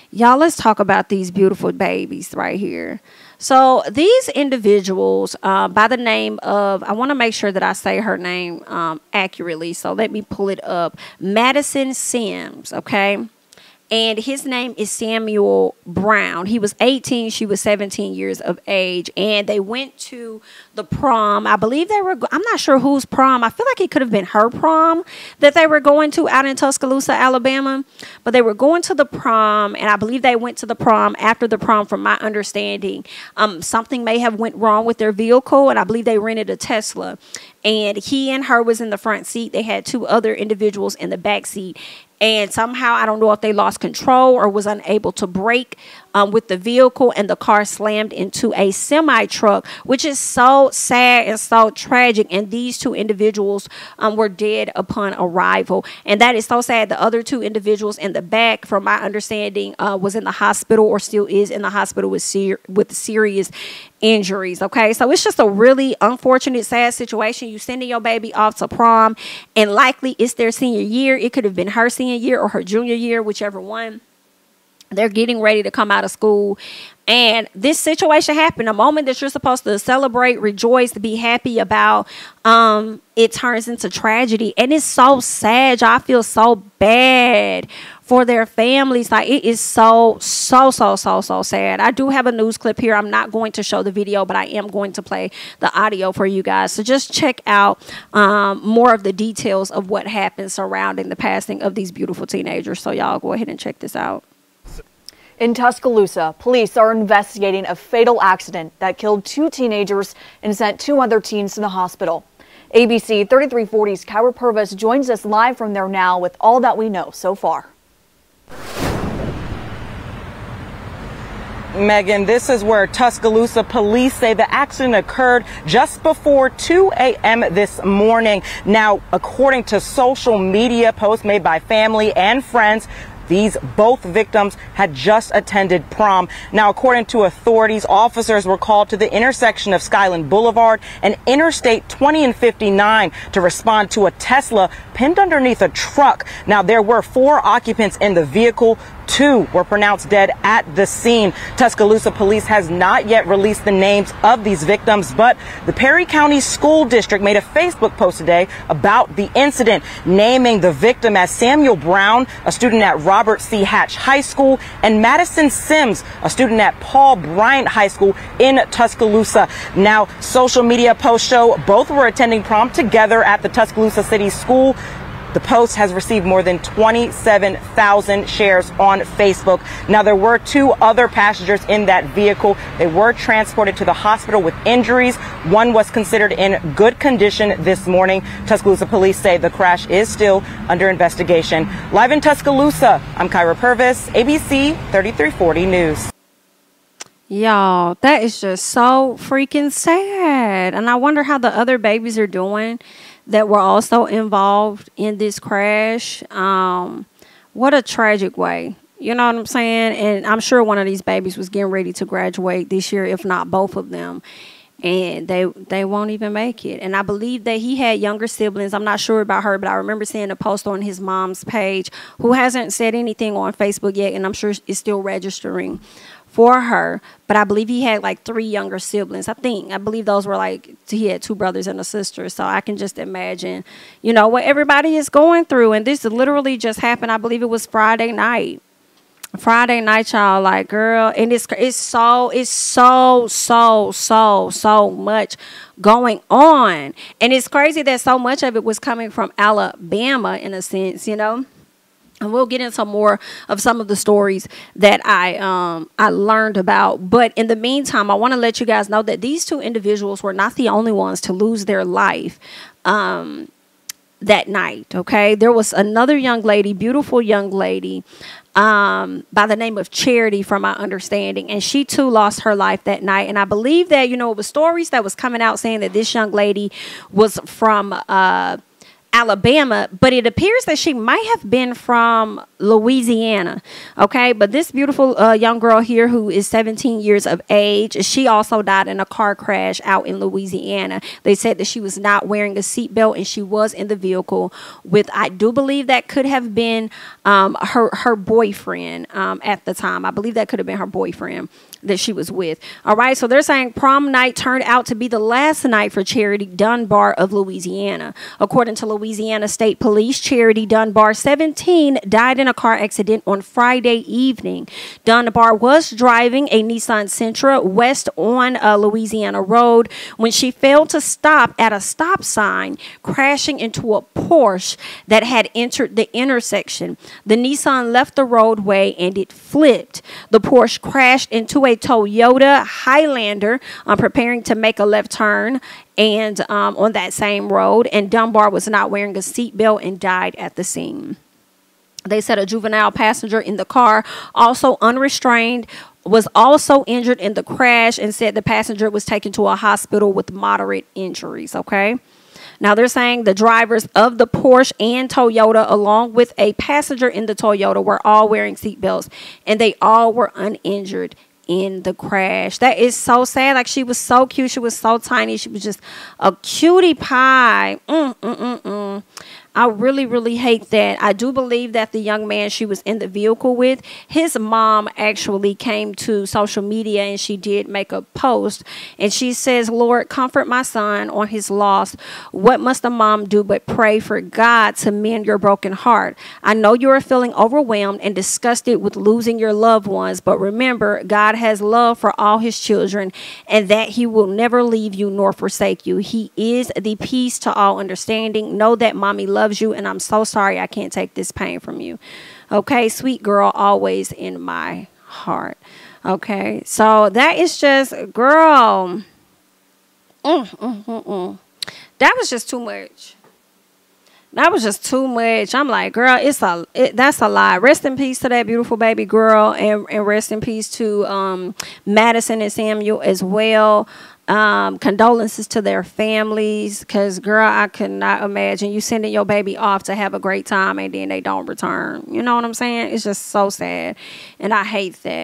Y'all, let's talk about these beautiful babies right here. So these individuals by the name of, I want to make sure that I say her name accurately. So let me pull it up. Madison Sims, okay? And his name is Samuel Brown. He was 18. She was 17 years of age. And they went to the prom. I believe they were, I'm not sure whose prom. I feel like it could have been her prom that they were going to out in Tuscaloosa, Alabama. But they were going to the prom. And I believe they went to the prom after the prom, from my understanding. Something may have went wrong with their vehicle. And I believe they rented a Tesla. And he and her was in the front seat. They had two other individuals in the back seat. And somehow, I don't know if they lost control or was unable to brake with the vehicle, and the car slammed into a semi-truck, which is so sad and so tragic. And these two individuals were dead upon arrival. And that is so sad. The other two individuals in the back, from my understanding, was in the hospital, or still is in the hospital with serious injuries. Okay, so it's just a really unfortunate, sad situation. You sending your baby off to prom, and likely it's their senior year. It could have been her senior year or her junior year, whichever one. They're getting ready to come out of school, and this situation happened. A moment that you're supposed to celebrate, rejoice, be happy about, it turns into tragedy. And it's so sad. I feel so bad for their families. Like, it is so sad. I do have a news clip here. I'm not going to show the video, but I am going to play the audio for you guys. So just check out more of the details of what happened surrounding the passing of these beautiful teenagers. So y'all go ahead and check this out. In Tuscaloosa, police are investigating a fatal accident that killed two teenagers and sent two other teens to the hospital. ABC 3340's Kyra Purvis joins us live from there now with all that we know so far. Megan, this is where Tuscaloosa police say the accident occurred just before 2 a.m. this morning. Now, according to social media posts made by family and friends, both victims had just attended prom. Now, according to authorities, officers were called to the intersection of Skyland Boulevard and Interstate 20 and 59 to respond to a Tesla pinned underneath a truck. Now, there were 4 occupants in the vehicle. 2 were pronounced dead at the scene. Tuscaloosa police has not yet released the names of these victims, but the Perry County School District made a Facebook post today about the incident, naming the victim as Samuel Brown, a student at Robert C. Hatch High School, and Madison Sims, a student at Paul Bryant High School in Tuscaloosa. Now, social media posts show both were attending prom together at the Tuscaloosa City School. The post has received more than 27,000 shares on Facebook. Now, there were 2 other passengers in that vehicle. They were transported to the hospital with injuries. One was considered in good condition this morning. Tuscaloosa police say the crash is still under investigation. Live in Tuscaloosa, I'm Kyra Purvis, ABC 3340 News. Y'all, that is just so freaking sad. And I wonder how the other babies are doing that were also involved in this crash. What a tragic way. You know what I'm saying? And I'm sure one of these babies was getting ready to graduate this year, if not both of them. And they won't even make it. And I believe that he had younger siblings. I'm not sure about her, but I remember seeing a post on his mom's page, who hasn't said anything on Facebook yet, and I'm sure it's still registering for her. But I believe he had like 3 younger siblings. I believe those were like, he had 2 brothers and a sister. So I can just imagine, you know, what everybody is going through. And this literally just happened. I believe it was Friday night. Friday night, y'all. Like, girl, and it's so much going on. And it's crazy that so much of it was coming from Alabama, in a sense, you know. And we'll get into more of some of the stories that I learned about. But in the meantime, I want to let you guys know that these 2 individuals were not the only ones to lose their life that night. Okay, there was another young lady, beautiful young lady, by the name of Charity, from my understanding, and she too lost her life that night. And I believe that, you know, it was stories that was coming out saying that this young lady was from Alabama, but it appears that she might have been from Louisiana. Okay, but this beautiful young girl here who is 17 years of age, she also died in a car crash out in Louisiana. They said that she was not wearing a seatbelt and she was in the vehicle with, I do believe that could have been her boyfriend at the time. I believe that could have been her boyfriend that she was with. All right, so they're saying prom night turned out to be the last night for Charity Dunbar of Louisiana. According to Louisiana State Police, Charity Dunbar, 17, died in a car accident on Friday evening. Dunbar was driving a Nissan Sentra west on Louisiana Road when she failed to stop at a stop sign, crashing into a Porsche that had entered the intersection. The Nissan left the roadway and it flipped. The Porsche crashed into a Toyota Highlander preparing to make a left turn and on that same road, and Dunbar was not wearing a seatbelt and died at the scene. They said a juvenile passenger in the car, also unrestrained, was also injured in the crash, and said the passenger was taken to a hospital with moderate injuries. Okay. Now, they're saying the drivers of the Porsche and Toyota, along with a passenger in the Toyota, were all wearing seatbelts, and they all were uninjured in the crash. That is so sad. Like, she was so cute. She was so tiny. She was just a cutie pie. I really, really hate that. I do believe that the young man she was in the vehicle with, his mom actually came to social media and she did make a post. And she says, Lord, comfort my son on his loss. What must a mom do but pray for God to mend your broken heart? I know you are feeling overwhelmed and disgusted with losing your loved ones, but remember, God has love for all his children and that he will never leave you nor forsake you. He is the peace to all understanding. Know that mommy loves you, and I'm so sorry I can't take this pain from you. Okay, sweet girl, always in my heart. Okay, so that is just, girl, that was just too much. That was just too much. I'm like, girl, that's a lie. Rest in peace to that beautiful baby girl, and rest in peace to Madison and Samuel as well. Condolences to their families, because girl, I could not imagine you sending your baby off to have a great time and then they don't return. You know what I'm saying? It's just so sad, and I hate that.